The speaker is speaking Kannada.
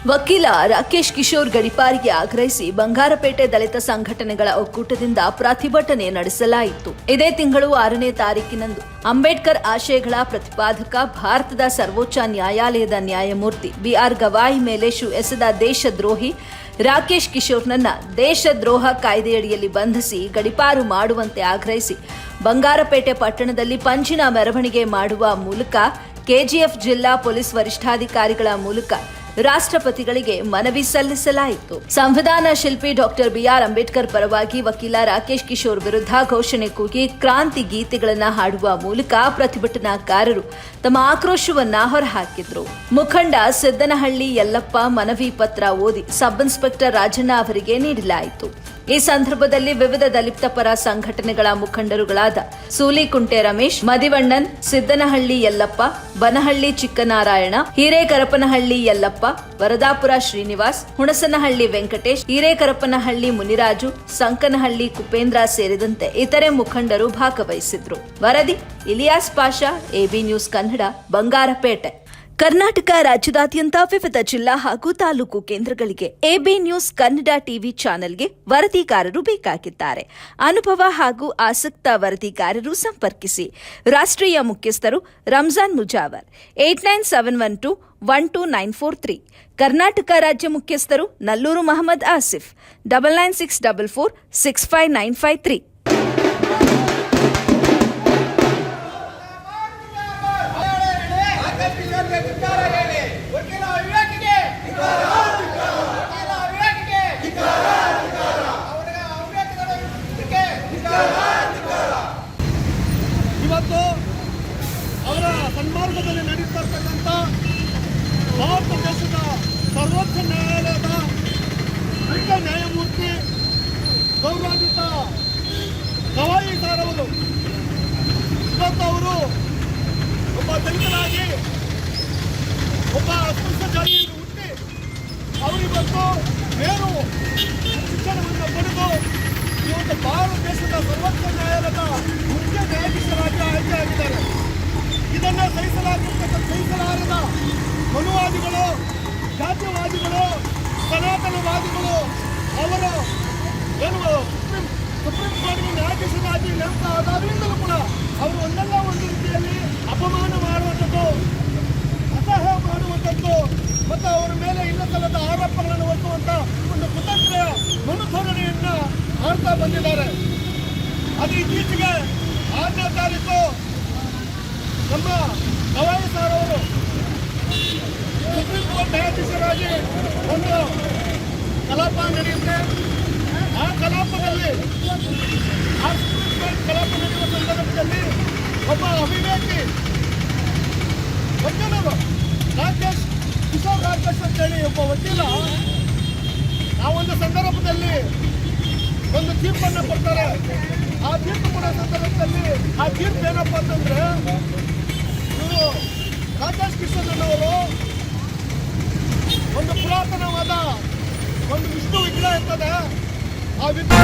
ವಕೀಲ ರಾಕೇಶ್ ಕಿಶೋರ್ ಗಡಿಪಾರಿಗೆ ಆಗ್ರಹಿಸಿ ಬಂಗಾರಪೇಟೆ ದಲಿತ ಸಂಘಟನೆಗಳ ಒಕ್ಕೂಟದಿಂದ ಪ್ರತಿಭಟನೆ ನಡೆಸಲಾಯಿತು. ಇದೇ ತಿಂಗಳು 6ನೇ ತಾರೀಕಿನಂದು ಅಂಬೇಡ್ಕರ್ ಆಶಯಗಳ ಪ್ರತಿಪಾದಕ ಭಾರತದ ಸರ್ವೋಚ್ಚ ನ್ಯಾಯಾಲಯದ ನ್ಯಾಯಮೂರ್ತಿ ಬಿಆರ್ ಗವಾಯಿ ಮೇಲೆ ಎಸೆದ ದೇಶದ್ರೋಹಿ ರಾಕೇಶ್ ಕಿಶೋರ್ನನ್ನ ದೇಶದ್ರೋಹ ಕಾಯ್ದೆಯಡಿಯಲ್ಲಿ ಬಂಧಿಸಿ ಗಡಿಪಾರು ಮಾಡುವಂತೆ ಆಗ್ರಹಿಸಿ ಬಂಗಾರಪೇಟೆ ಪಟ್ಟಣದಲ್ಲಿ ಪಂಜಿನ ಮೆರವಣಿಗೆ ಮಾಡುವ ಮೂಲಕ ಕೆಜಿಎಫ್ ಜಿಲ್ಲಾ ಪೊಲೀಸ್ ವರಿಷ್ಠಾಧಿಕಾರಿಗಳ ಮೂಲಕ ರಾಷ್ಟ್ರಪತಿಗಳಿಗೆ ಮನವಿ ಸಲ್ಲಿಸಲಾಯಿತು. ಸಂವಿಧಾನ ಶಿಲ್ಪಿ ಡಾಕ್ಟರ್ ಬಿಆರ್ ಅಂಬೇಡ್ಕರ್ ಪರವಾಗಿ ವಕೀಲ ರಾಕೇಶ್ ಕಿಶೋರ್ ವಿರುದ್ಧ ಘೋಷಣೆ ಕೂಗಿ ಕ್ರಾಂತಿ ಗೀತೆಗಳನ್ನು ಹಾಡುವ ಮೂಲಕ ಪ್ರತಿಭಟನಾಕಾರರು ತಮ್ಮ ಆಕ್ರೋಶವನ್ನ ಹೊರಹಾಕಿದ್ರು. ಮುಖಂಡ ಸಿದ್ದನಹಳ್ಳಿ ಯಲ್ಲಪ್ಪ ಮನವಿ ಪತ್ರ ಓದಿ ಸಬ್ ಇನ್ಸ್ಪೆಕ್ಟರ್ ರಾಜಣ್ಣ ಅವರಿಗೆ ನೀಡಲಾಯಿತು. ಈ ಸಂದರ್ಭದಲ್ಲಿ ವಿವಿಧ ದಲಿತ ಪರ ಸಂಘಟನೆಗಳ ಮುಖಂಡರುಗಳಾದ ಸೂಲಿಕುಂಟೆ ರಮೇಶ್, ಮದಿವಣ್ಣನ್, ಸಿದ್ದನಹಳ್ಳಿ ಯಲ್ಲಪ್ಪ, ಬನಹಳ್ಳಿ ಚಿಕ್ಕನಾರಾಯಣ, ಹಿರೇಕರಪನಹಳ್ಳಿ ಯಲ್ಲಪ್ಪ, ವರದಾಪುರ ಶ್ರೀನಿವಾಸ್, ಹುಣಸನಹಳ್ಳಿ ವೆಂಕಟೇಶ್, ಹಿರೇಕರಪನಹಳ್ಳಿ ಮುನಿರಾಜು, ಸಂಕನಹಳ್ಳಿ ಕುಪೇಂದ್ರ ಸೇರಿದಂತೆ ಇತರೆ ಮುಖಂಡರು ಭಾಗವಹಿಸಿದ್ರು. ವರದಿ ಇಲಿಯಾಸ್ ಪಾಷಾ, ಎಬಿ ನ್ಯೂಸ್ ಕನ್ನಡ, ಬಂಗಾರಪೇಟೆ. ಕರ್ನಾಟಕ ರಾಜ್ಯದಾದ್ಯಂತ ವಿವಿಧ ಜಿಲ್ಲಾ ಹಾಗೂ ತಾಲೂಕು ಕೇಂದ್ರಗಳಿಗೆ ಎಬಿ ನ್ಯೂಸ್ ಕನ್ನಡ ಟಿವಿ ಚಾನೆಲ್ಗೆ ವರದಿಗಾರರು ಬೇಕಾಗಿದ್ದಾರೆ. ಅನುಭವ ಹಾಗೂ ಆಸಕ್ತ ವರದಿಗಾರರು ಸಂಪರ್ಕಿಸಿ. ರಾಷ್ಟ್ರೀಯ ಮುಖ್ಯಸ್ಥರು ರಂಜಾನ್ ಮುಜಾವರ್ 8971212943. ಕರ್ನಾಟಕ ರಾಜ್ಯ ಮುಖ್ಯಸ್ಥರು ನಲ್ಲೂರು ಮಹಮ್ಮದ್ ಆಸಿಫ್ 9964465953. ಇವತ್ತು ಅವರ ಸನ್ಮಾರ್ಗದಲ್ಲಿ ನಡೆಯುತ್ತಿರ್ತಕ್ಕಂಥ ಭಾರತ ದೇಶದ ಸರ್ವೋಚ್ಚ ನ್ಯಾಯಾಲಯದ ಮುಖ್ಯ ನ್ಯಾಯಮೂರ್ತಿ ಗೌರವಾನ್ವಿತ ಗವಾಯಿ ಸರ್ ಅವರು ಇವತ್ತು ಅವರು ಒಬ್ಬ ದಲಿತರಾಗಿ ಒಬ್ಬ ಅಸ್ಪೃಶ್ಯ ಜಾತಿಯಲ್ಲಿ ಹುಟ್ಟಿ ಅವರಿವತ್ತು ಬೇರು ಶಿಕ್ಷಣವನ್ನು ಪಡೆದು ಇವತ್ತು ಭಾರತ ದೇಶದ ಸರ್ವೋಚ್ಚ ನ್ಯಾಯಾಲಯದ ಮುಖ್ಯ ನ್ಯಾಯಾಧೀಶರಾಗಿ ಆಯ್ಕೆಯಾಗಿದ್ದಾರೆ. ಇದನ್ನು ಸಹಿಸಲಾರದ ಮನುವಾದಿಗಳು, ಜಾತಿವಾದಿಗಳು, ಸನಾತನವಾದಿಗಳು ಅವರು ಏನು ಸುಪ್ರೀಂ ಕೋರ್ಟ್ಗೆ ನ್ಯಾಯಾಧೀಶರಾಗಿ ನೇಮಕ ಆದಾಗಲಿಂದಲೂ ಕೂಡ ಅವರು ಒಂದಲ್ಲ ಒಂದು ರೀತಿಯಲ್ಲಿ ಅಪಮಾನ ಮಾಡುವಂಥದ್ದು, ಅಸಹ್ಯ ಮಾಡುವಂಥದ್ದು ಮತ್ತು ಅವರ ಮೇಲೆ ಇಲ್ಲಸಲ್ಲದ ಆರೋಪಗಳನ್ನು ಹೊರಿಸುವಂಥ ಒಂದು ಕುತಂತ್ರ ಮನುಧೋರಣೆಯನ್ನ ಮಾಡ್ತಾ ಬಂದಿದ್ದಾರೆ. ಅದು ಇತ್ತೀಚೆಗೆ 6ನೇ ತಾರೀಕು ನಮ್ಮ ಗವಾಯಿ ಸರ್ ಅವರು ಸುಪ್ರೀಂ ಕೋರ್ಟ್ ನ್ಯಾಯಾಧೀಶರಾಗಿ ಒಂದು ಕಲಾಪ ನಡೆಯುತ್ತೆ. ಆ ಕಲಾಪದಲ್ಲಿ ಸುಪ್ರೀಂ ಕೋರ್ಟ್ ಕಲಾಪ ನಡೆಯುವ ಸಂದರ್ಭದಲ್ಲಿ ಒಬ್ಬ ಅವಿವೇಕಿ ವಕೀಲರು ರಾಕೇಶ್ ಕಿಶೋರ್ ರಾಕೇಶ್ ಅಂತೇಳಿ ಒಬ್ಬ ವಕೀಲ ಆ ಒಂದು ಸಂದರ್ಭದಲ್ಲಿ ಒಂದು ತೀರ್ಪನ್ನು ಕೊಡ್ತಾರೆ. ಆ ತೀರ್ಪು ಕೊಡೋ ಸಂದರ್ಭದಲ್ಲಿ ಆ ತೀರ್ಪು ಏನಪ್ಪ ಅಂತಂದ್ರೆ, ಇವರು ರಾಕೇಶ್ ಕಿಶೋರ್ ಅವರು ಒಂದು ಪುರಾತನವಾದ ಒಂದು ವಿಷ್ಣು ವಿಗ್ರಹ ಇರ್ತದೆ. ಆ ವಿಗ್ರಹ